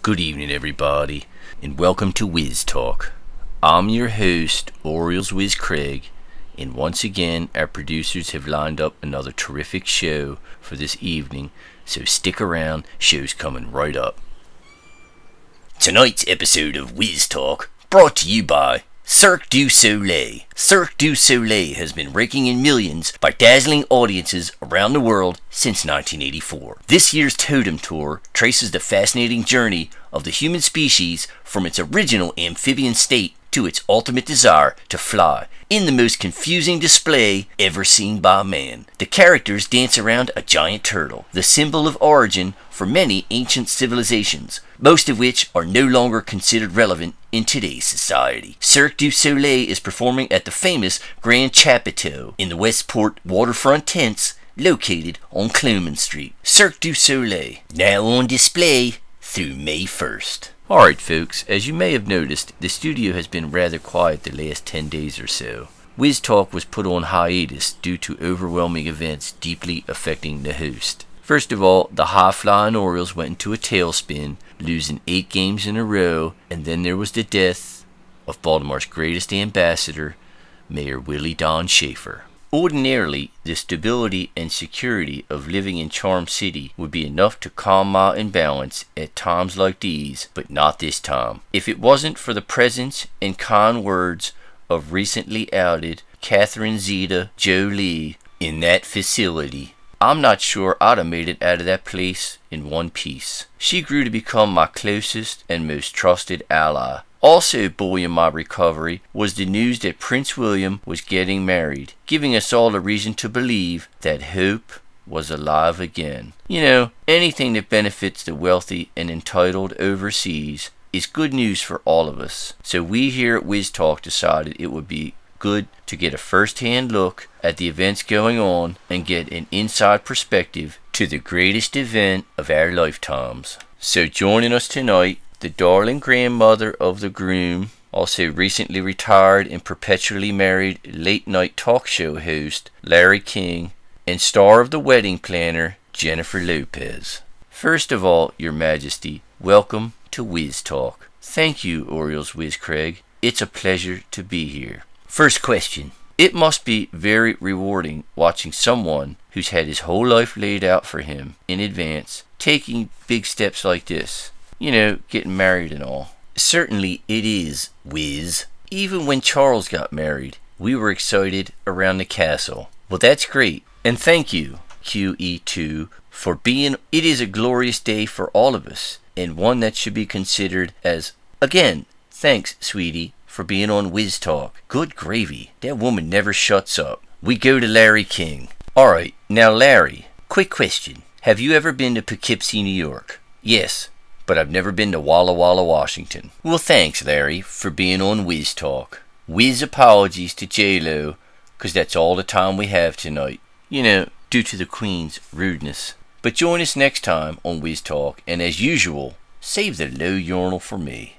Good evening, everybody, and welcome to Whiz Talk. I'm your host, Orioles Whiz Craig, and once again, our producers have lined up another terrific show for this evening, so stick around, show's coming right up. Tonight's episode of Whiz Talk, brought to you by Cirque du Soleil. Cirque du Soleil has been raking in millions by dazzling audiences around the world since 1984. This year's Totem Tour traces the fascinating journey of the human species from its original amphibian state to its ultimate desire to fly in the most confusing display ever seen by man. The characters dance around a giant turtle, the symbol of origin for many ancient civilizations, most of which are no longer considered relevant in today's society. Cirque du Soleil is performing at the famous Grand Chapiteau in the Westport waterfront tents located on Cloman Street. Cirque du Soleil, now on display through May 1st. Alright folks, as you may have noticed, the studio has been rather quiet the last 10 days or so. Whiz Talk was put on hiatus due to overwhelming events deeply affecting the host. First of all, the high-flying Orioles went into a tailspin, losing 8 games in a row, and then there was the death of Baltimore's greatest ambassador, Mayor Willie Don Schaefer. Ordinarily, the stability and security of living in Charm City would be enough to calm my imbalance at times like these, but not this time. If it wasn't for the presence and kind words of recently outed Catherine Zeta Jolie in that facility, I'm not sure I'd have made it out of that place in one piece. She grew to become my closest and most trusted ally. Also buoying my recovery was the news that Prince William was getting married, giving us all a reason to believe that hope was alive again. You know, anything that benefits the wealthy and entitled overseas is good news for all of us. So we here at Whiz Talk decided it would be good to get a first-hand look at the events going on and get an inside perspective to the greatest event of our lifetimes. So joining us tonight, the darling grandmother of the groom, also recently retired and perpetually married late-night talk show host Larry King, and star of The Wedding Planner, Jennifer Lopez. First of all, Your Majesty, welcome to Whiz Talk. Thank you, Orioles Whiz Craig. It's a pleasure to be here. First question. It must be very rewarding watching someone who's had his whole life laid out for him in advance, taking big steps like this. You know, getting married and all. Certainly it is, Whiz. Even when Charles got married, we were excited around the castle. Well, that's great. And thank you, QE2, for being... It is a glorious day for all of us, and one that should be considered as... Again, thanks, sweetie, for being on Whiz Talk. Good gravy. That woman never shuts up. We go to Larry King. Alright, now Larry, quick question. Have you ever been to Poughkeepsie, New York? Yes. But I've never been to Walla Walla, Washington. Well, thanks, Larry, for being on Whiz Talk. Whiz apologies to J-Lo, 'cause that's all the time we have tonight. You know, due to the Queen's rudeness. But join us next time on Whiz Talk, and as usual, save the low urinal for me.